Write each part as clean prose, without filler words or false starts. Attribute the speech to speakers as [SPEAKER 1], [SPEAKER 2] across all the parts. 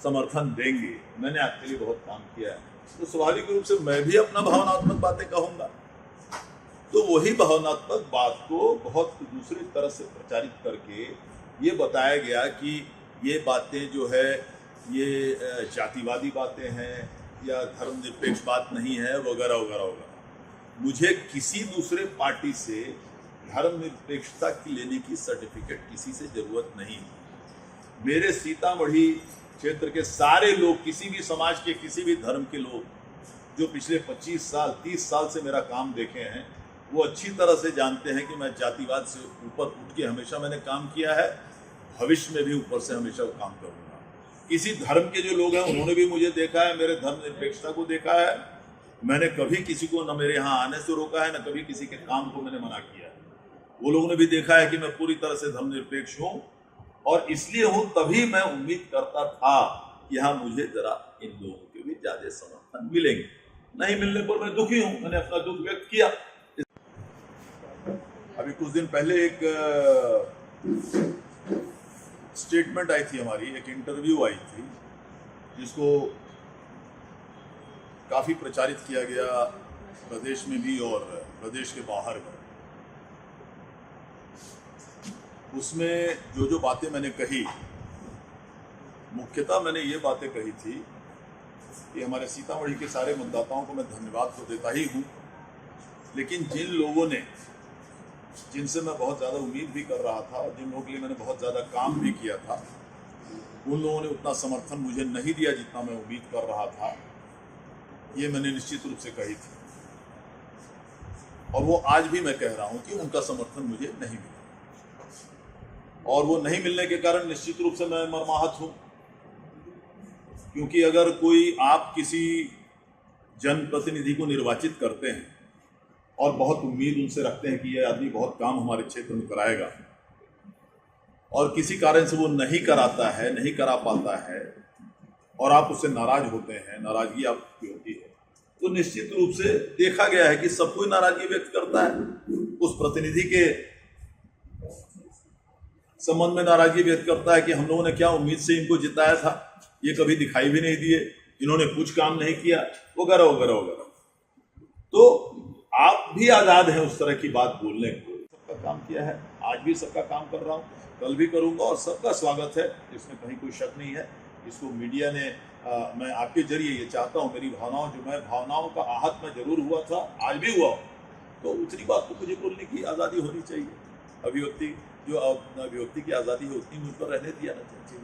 [SPEAKER 1] समर्थन देंगे। मैंने आपके लिए बहुत काम किया है, तो स्वाभाविक रूप से मैं भी अपना भावनात्मक बातें कहूंगा। तो वही भावनात्मक बात को बहुत दूसरी तरह से प्रचारित करके ये बताया गया कि ये बातें जो है ये जातिवादी बातें हैं या धर्मनिरपेक्ष बात नहीं है, वगैरह वगैरह वगैरह। मुझे किसी दूसरे पार्टी से धर्मनिरपेक्षता की लेने की सर्टिफिकेट किसी से जरूरत नहीं। मेरे सीतामढ़ी क्षेत्र के सारे लोग, किसी भी समाज के, किसी भी धर्म के लोग जो पिछले 25 साल 30 साल से मेरा काम देखे हैं, वो अच्छी तरह से जानते हैं कि मैं जातिवाद से ऊपर उठ के हमेशा मैंने काम किया है, भविष्य में भी ऊपर से हमेशा वो काम करूंगा। किसी धर्म के जो लोग हैं उन्होंने भी मुझे देखा है, मेरे धर्मनिरपेक्षता को देखा है। मैंने कभी किसी को न मेरे यहाँ आने से रोका है, न कभी किसी के काम को मैंने मना किया है। वो लोगों ने भी देखा है कि मैं पूरी तरह से धर्मनिरपेक्ष हूँ, और इसलिए हूँ तभी मैं उम्मीद करता था कि हाँ मुझे जरा इन लोगों के भी ज्यादा समर्थन मिलेंगे। नहीं मिलने पर मैं दुखी हूँ, मैंने अपना दुख व्यक्त किया। अभी कुछ दिन पहले एक स्टेटमेंट आई थी हमारी, एक इंटरव्यू आई थी जिसको काफी प्रचारित किया गया प्रदेश में भी और प्रदेश के बाहर भी। उसमें जो बातें मैंने कही, मुख्यतः मैंने ये बातें कही थी कि हमारे सीतामढ़ी के सारे मतदाताओं को मैं धन्यवाद तो देता ही हूँ, लेकिन जिन लोगों ने, जिनसे मैं बहुत ज़्यादा उम्मीद भी कर रहा था, जिन लोगों के लिए मैंने बहुत ज़्यादा काम भी किया था, उन लोगों ने उतना समर्थन मुझे नहीं दिया जितना मैं उम्मीद कर रहा था। ये मैंने निश्चित रूप से कही थी, और वो आज भी मैं कह रहा हूँ कि उनका समर्थन मुझे नहीं मिला, और वो नहीं मिलने के कारण निश्चित रूप से मैं मर्माहत हूँ। क्योंकि अगर कोई, आप किसी जनप्रतिनिधि को निर्वाचित करते हैं और बहुत उम्मीद उनसे रखते हैं कि यह आदमी बहुत काम हमारे क्षेत्र में कराएगा, और किसी कारण से वो नहीं कराता है, नहीं करा पाता है, और आप उससे नाराज होते हैं, नाराजगी आपकी होती है, तो निश्चित रूप से देखा गया है कि सब कोई नाराजगी व्यक्त करता है। उस प्रतिनिधि के संबंध में नाराजगी व्यक्त करता है कि हम लोगों ने क्या उम्मीद से इनको जिताया था, ये कभी दिखाई भी नहीं दिए, इन्होंने कुछ काम नहीं किया, वगैरह वगैरह वगैरह। तो आप भी आजाद हैं उस तरह की बात बोलने को। सबका काम किया है, आज भी सबका काम कर रहा हूँ, कल भी करूँगा, और सबका स्वागत है, इसमें कहीं कोई शक नहीं है। इसको मीडिया ने मैं आपके जरिए ये चाहता हूँ, मेरी भावनाओं, जो मैं भावनाओं का आहत में जरूर हुआ था, आज भी हुआ, तो उतनी बात को मुझे बोलने की आज़ादी होनी चाहिए। अभिव्यक्ति, जो अभिव्यक्ति की आज़ादी है उतनी मुझ पर रहने दिया ना चाहिए,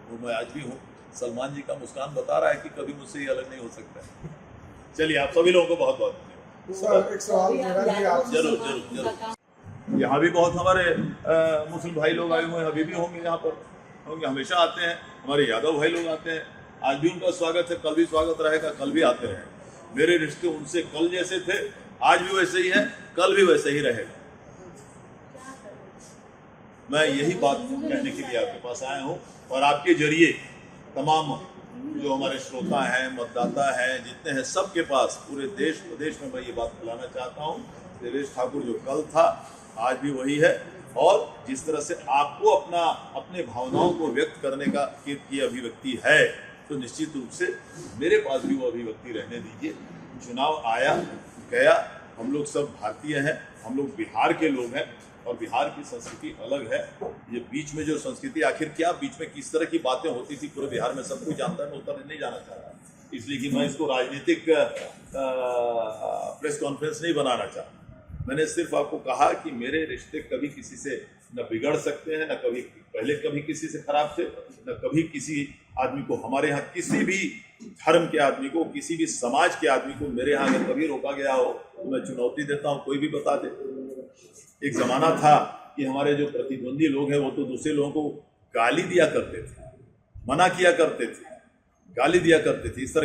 [SPEAKER 1] वो मैं आज भी हूँ। सलमान जी का मुस्कान बता रहा है कि कभी मुझसे ये अलग नहीं हो सकता है। चलिए, आप सभी लोगों को बहुत बहुत धन्यवाद। जरूर जरूर जरूर। यहाँ भी बहुत हमारे मुस्लिम भाई लोग आए हुए हैं, अभी भी होंगे, यहाँ पर होंगे, हमेशा आते हैं। हमारे यादव भाई लोग आते हैं, आज भी उनका स्वागत है, कल भी स्वागत रहेगा, कल भी आते हैं। मेरे रिश्ते उनसे कल जैसे थे, आज भी वैसे ही है, कल भी वैसे ही रहेगा। मैं यही बात कहने के लिए आपके पास आया हूँ, और आपके जरिए तमाम जो हमारे श्रोता हैं, मतदाता हैं, जितने हैं, सबके पास, पूरे देश प्रदेश में मैं ये बात फैलाना चाहता हूँ। देवेश ठाकुर जो कल था, आज भी वही है, और जिस तरह से आपको अपने भावनाओं को व्यक्त करने का की अभिव्यक्ति है, तो निश्चित रूप से मेरे पास भी वो अभिव्यक्ति रहने दीजिए। चुनाव आया गया, हम लोग सब भारतीय हैं, हम लोग बिहार के लोग हैं, और बिहार की संस्कृति अलग है। ये बीच में जो संस्कृति, आखिर क्या बीच में किस तरह की बातें होती थी पूरे बिहार में सब कुछ जानता है, मैं उतना नहीं जाना चाह रहा, इसलिए कि मैं इसको राजनीतिक प्रेस कॉन्फ्रेंस नहीं बनाना चाहता। मैंने सिर्फ आपको कहा कि मेरे रिश्ते कभी किसी से न बिगड़ सकते हैं, न कभी पहले कभी किसी से खराब थे, न कभी किसी आदमी को, हमारे यहाँ किसी भी धर्म के आदमी को, किसी भी समाज के आदमी को मेरे यहाँ अगर कभी रोका गया हो तो मैं चुनौती देता हूँ, कोई भी बता दे। एक जमाना था कि हमारे जो प्रतिद्वंदी लोग हैं वो तो दूसरे लोगों को गाली दिया करते थे, मना किया करते थे, गाली दिया करते थे, इस तरह